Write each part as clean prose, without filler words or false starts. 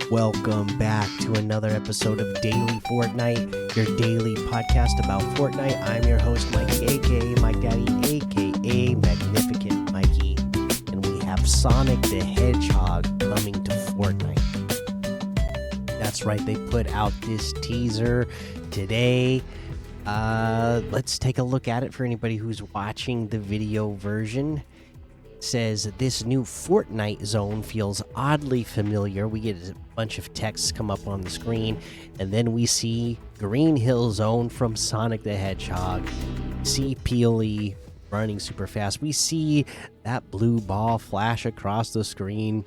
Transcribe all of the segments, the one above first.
Welcome back to another episode of Daily Fortnite, your daily podcast about Fortnite. I'm your host, Mikey, aka Mike Daddy, aka Magnificent Mikey, and we have Sonic the Hedgehog coming to Fortnite. That's right, they put out this teaser today. Let's take a look at it for anybody who's watching the video version. Says this new Fortnite zone feels oddly familiar. We get a bunch of texts come up on the screen, and then we see Green Hill Zone from Sonic the Hedgehog. See Peely running super fast. We see that blue ball flash across the screen,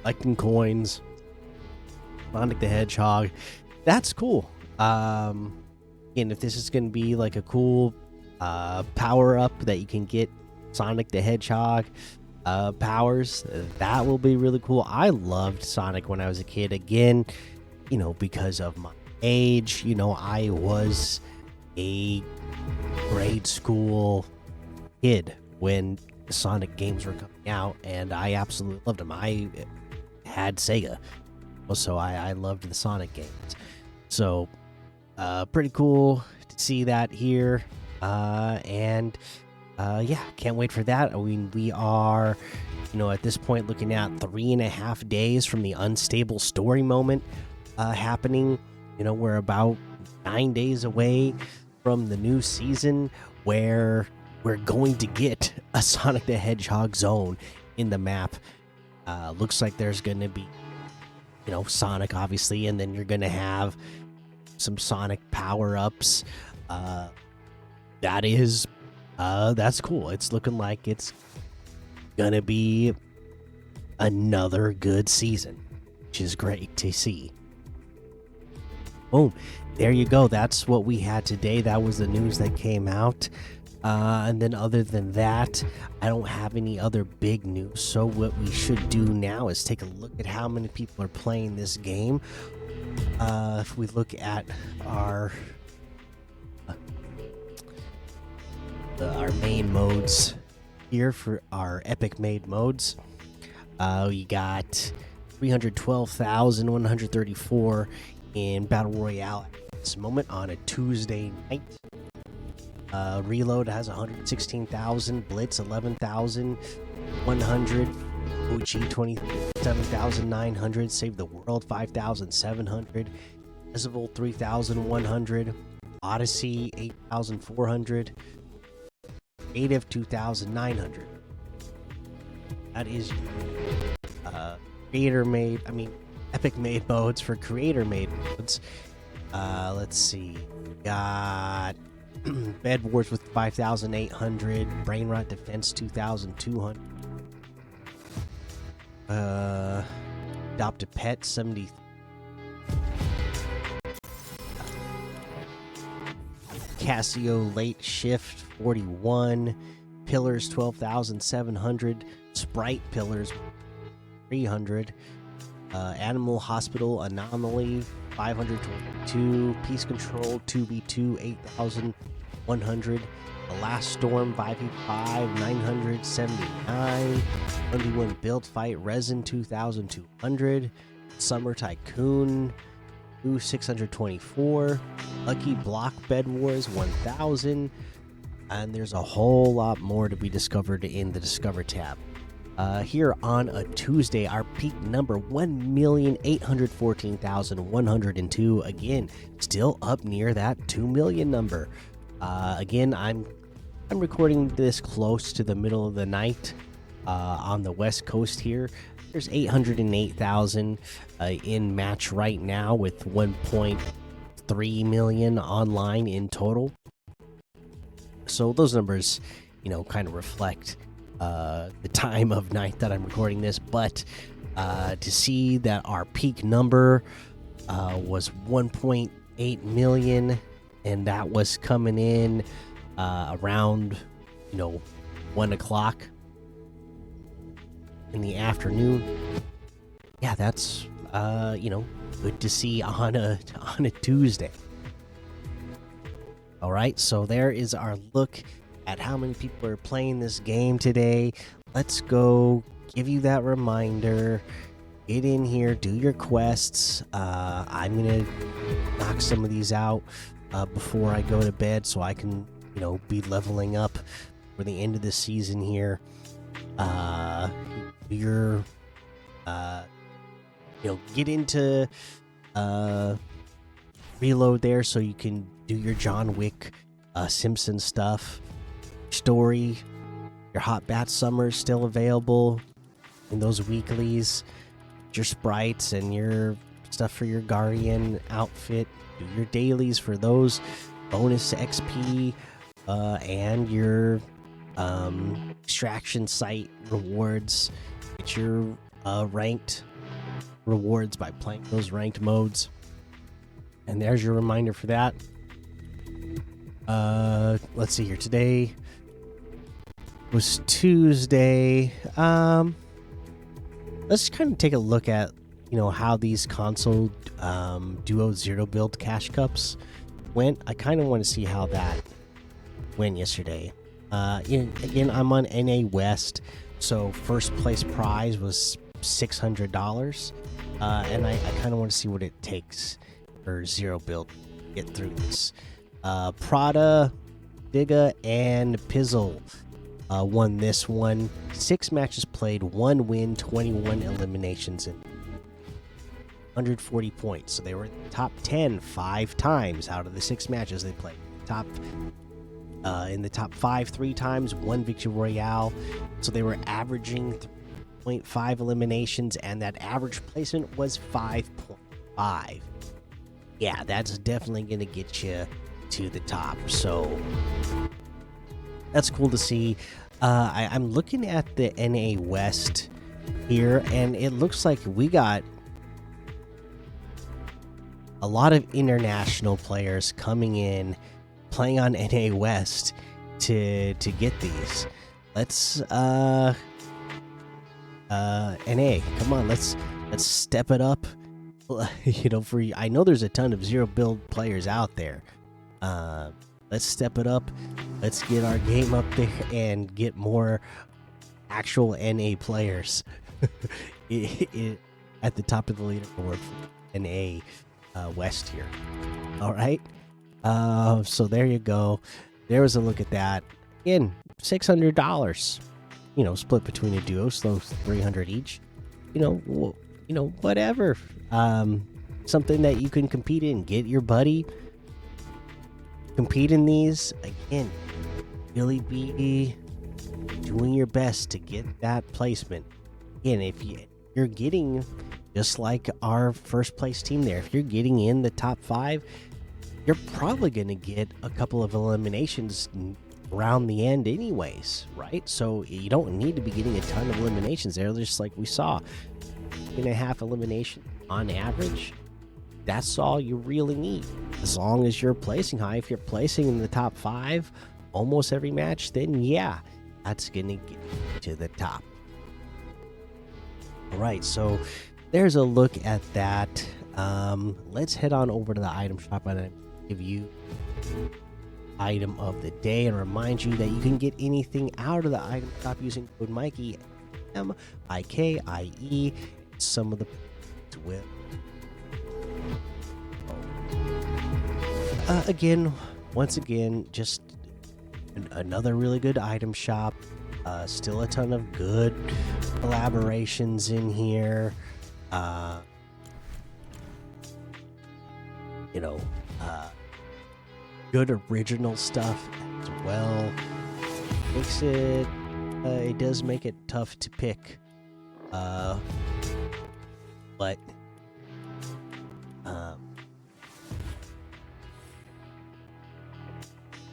collecting coins. Sonic the Hedgehog. That's cool. And if this is going to be like a cool power up that you can get Sonic the Hedgehog powers, that will be really cool. I loved Sonic when I was a kid. Again, because of my age, I was a grade school kid when the Sonic games were coming out, and I absolutely loved them. I had Sega, so I loved the Sonic games. So pretty cool to see that here. Yeah, can't wait for that. I mean, we are, at this point looking at 3.5 days from the unstable story moment happening. We're about 9 days away from the new season where we're going to get a Sonic the Hedgehog zone in the map. Looks like there's going to be, Sonic, obviously, and then you're going to have some Sonic power-ups. That's cool. It's looking like it's gonna be another good season, which is great to see. Boom, there you go. That's what we had today. That was the news that came out. And then other than that, I don't have any other big news. So what we should do now is take a look at how many people are playing this game. If we look at our main modes here for our epic made modes, we got 312,134 in battle royale at this moment on a Tuesday night. Reload has 116,000, Blitz 11,100, OG 27,900, Save the World 5,700, Festival 3,100, Odyssey 8,400, Creative 2,900. That is epic made modes for creator made modes. Let's see. We got Bed Wars with 5,800, Brain Rot Defense 2,200. Adopt a Pet 70. Casio Late Shift 41, Pillars 12,700, Sprite Pillars 300, Animal Hospital Anomaly 522, Peace Control 2v2 8,100, The Last Storm 5v5 979, 21 Build Fight Resin 2,200, Summer Tycoon 624, Lucky Block Bed Wars 1000, and there's a whole lot more to be discovered in the Discover tab. Here on a Tuesday, our peak number 1,814,102. Again, still up near that 2 million number. Again, I'm recording this close to the middle of the night on the West Coast here. There's 808,000 in match right now with 1.3 million online in total. So those numbers, kind of reflect the time of night that I'm recording this. But to see that our peak number was 1.8 million, and that was coming in around 1 o'clock in the afternoon. Yeah, that's good to see on a Tuesday. All right, so there is our look at how many people are playing this game today. Let's go give you that reminder get in here, do your quests. I'm gonna knock some of these out before I go to bed, so I can, be leveling up for the end of the season here. Your, get into reload there so you can do your John Wick, Simpson stuff. Story, your Hot Bat Summer is still available in those weeklies. Your sprites and your stuff for your Guardian outfit. Do your dailies for those bonus XP and your extraction site rewards. Get your ranked rewards by playing those ranked modes. And there's your reminder for that. Let's see here. Today was Tuesday. Let's kind of take a look at how these console duo zero build cash cups went. I kind of want to see how that went yesterday. Again, I'm on NA West, so first place prize was $600, and I kind of want to see what it takes for zero build to get through this. Prada, Digga, and Pizzle won this one. 6 matches played, 1 win, 21 eliminations, and 140 points. So they were top 10 5 times out of the 6 matches they played. In the top 5 3 times, 1 victory royale. So they were averaging 3.5 eliminations, and that average placement was 5.5. Yeah, that's definitely going to get you to the top. So that's cool to see. I'm looking at the NA West here, and it looks like we got a lot of international players coming in, playing on NA West to get these. Let's NA, come on, let's step it up. I know there's a ton of zero build players out there. Let's step it up. Let's get our game up there and get more actual NA players at the top of the leaderboard for NA West here. All right. So there you go. There was a look at that. Again, $600. Split between a duo, so $300 each. Whatever. Something that you can compete in. Get your buddy. Compete in these. Again, really be doing your best to get that placement. Again, if you're getting, just like our first place team there, if you're getting in the top 5, you're probably going to get a couple of eliminations around the end anyways, right? So you don't need to be getting a ton of eliminations there. Just like we saw, 2.5 elimination on average. That's all you really need. As long as you're placing high, if you're placing in the top 5 almost every match, then yeah, that's going to get you to the top. All right, so there's a look at that. Let's head on over to the item shop and give you item of the day and remind you that you can get anything out of the item shop using code Mikey, MIKIE. Some of the with once again, just another really good item shop. Still a ton of good collaborations in here. Good original stuff as well. Makes it it does make it tough to pick, but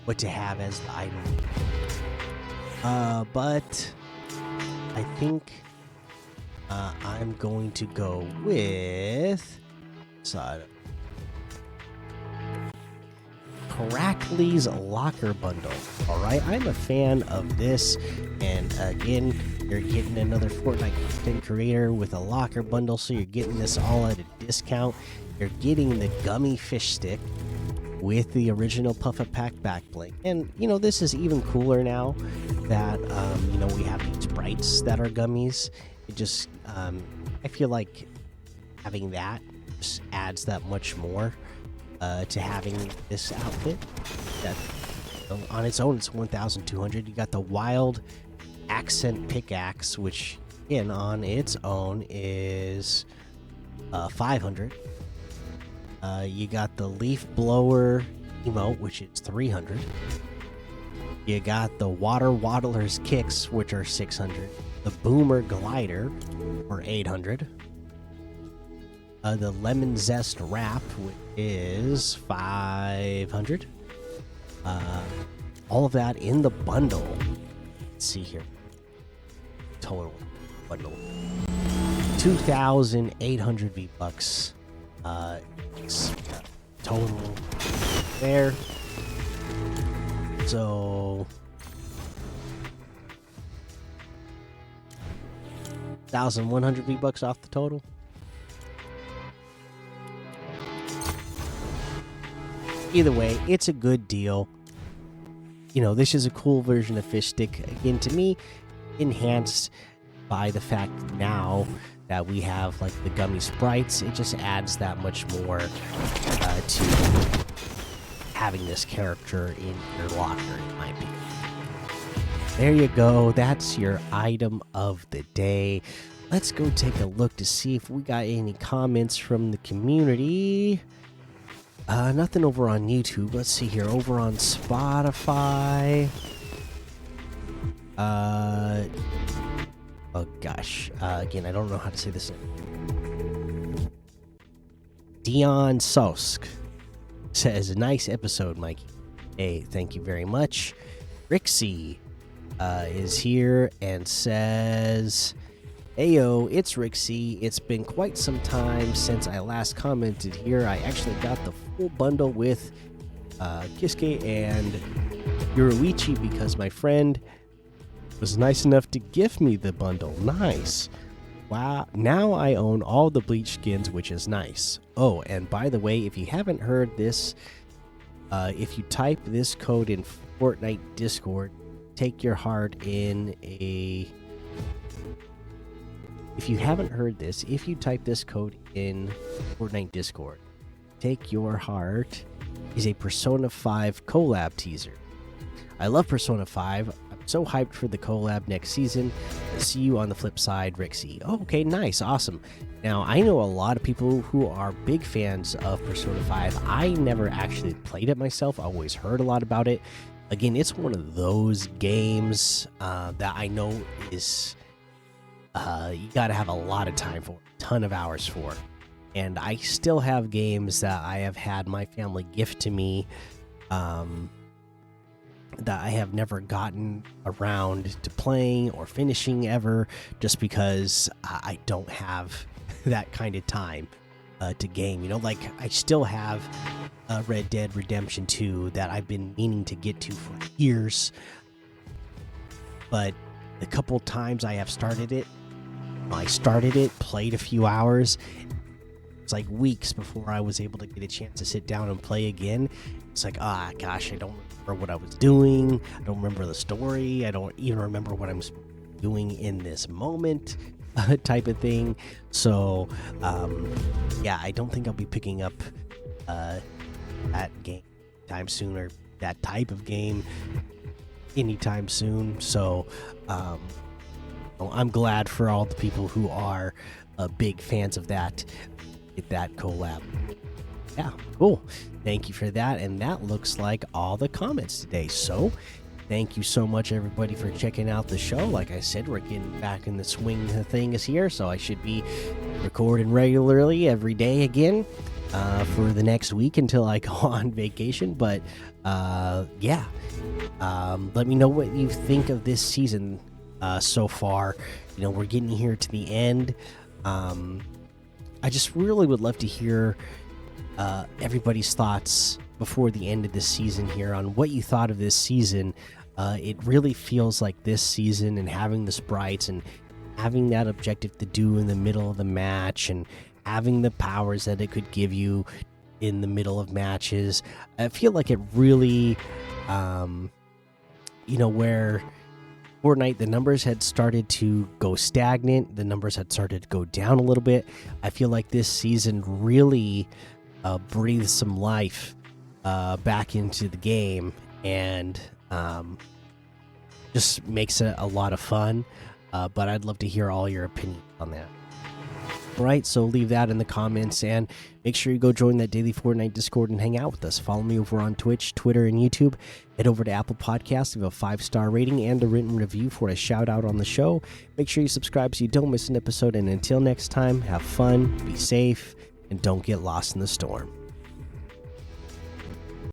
what to have as the item. But I think I'm going to go with Crackly's Locker Bundle. Alright, I'm a fan of this, and again, you're getting another Fortnite content creator with a locker bundle, so you're getting this all at a discount. You're getting the gummy fish stick with the original Puffa Pack back bling. And, this is even cooler now that, we have these sprites that are gummies. It just I feel like having that just adds that much more to having this outfit. That on its own, it's 1,200. You got the wild accent pickaxe, which again on its own is 500. You got the leaf blower emote, which is 300. You got the water waddler's kicks, which are 600. The boomer glider for 800. The lemon zest wrap, which is 500. All of that in the bundle. Let's see here. Total bundle 2,800 V-Bucks. Total there. So 1,100 V-Bucks off the total. Either way, it's a good deal. You know, this is a cool version of Fish Stick. Again, to me, enhanced by the fact now that we have like the gummy sprites. It just adds that much more to having this character in your locker, in my opinion. There you go. That's your item of the day. Let's go take a look to see if we got any comments from the community. Nothing over on YouTube. Let's see here. Over on Spotify. Oh gosh. Again, I don't know how to say this. Dion Sosk says, "Nice episode, Mikey." Hey, thank you very much. Rixie is here and says, "Heyo, it's Rixie. It's been quite some time since I last commented here. I actually got the full bundle with Kiske and Yoruichi because my friend was nice enough to gift me the bundle. Nice. Wow. Now I own all the bleach skins, which is nice. Oh, and by the way, if you haven't heard this, if you type this code in Fortnite Discord, take your heart in a... If you haven't heard this, if you type this code in Fortnite Discord, Take Your Heart is a Persona 5 collab teaser. I love Persona 5. I'm so hyped for the collab next season. I'll see you on the flip side, Rixie. Oh, okay, nice, awesome. Now, I know a lot of people who are big fans of Persona 5. I never actually played it myself. I always heard a lot about it. Again, it's one of those games that I know is... you gotta have a lot of time for, a ton of hours for. And I still have games that I have had my family gift to me that I have never gotten around to playing or finishing ever, just because I don't have that kind of time to game. You know, like I still have Red Dead Redemption 2 that I've been meaning to get to for years, but the couple times I have started it, played a few hours. It's like weeks before I was able to get a chance to sit down and play again. It's like, gosh, I don't remember what I was doing. I don't remember the story. I don't even remember what I'm doing in this moment, type of thing. So, yeah, I don't think I'll be picking up that game time soon, or that type of game anytime soon. So, I'm glad for all the people who are big fans of that collab. Yeah, cool. Thank you for that. And that looks like all the comments today. So thank you so much, everybody, for checking out the show. Like I said, we're getting back in the swing of things here, so I should be recording regularly every day again for the next week until I go on vacation. But yeah, let me know what you think of this season so far. You know, we're getting here to the end. I just really would love to hear everybody's thoughts before the end of this season here on what you thought of this season. It really feels like this season, and having the sprites and having that objective to do in the middle of the match and having the powers that it could give you in the middle of matches. I feel like it really, you know, where Fortnite, the numbers had started to go stagnant. The numbers had started to go down a little bit. I feel like this season really breathes some life back into the game, and just makes it a lot of fun. But I'd love to hear all your opinions on that. All right, so leave that in the comments, and make sure you go join that daily Fortnite Discord and hang out with us. Follow me over on Twitch, Twitter, and YouTube. Head over to Apple Podcasts, leave a 5-star rating and a written review for a shout out on the show. Make sure you subscribe so you don't miss an episode. And until next time, have fun, be safe, and don't get lost in the storm.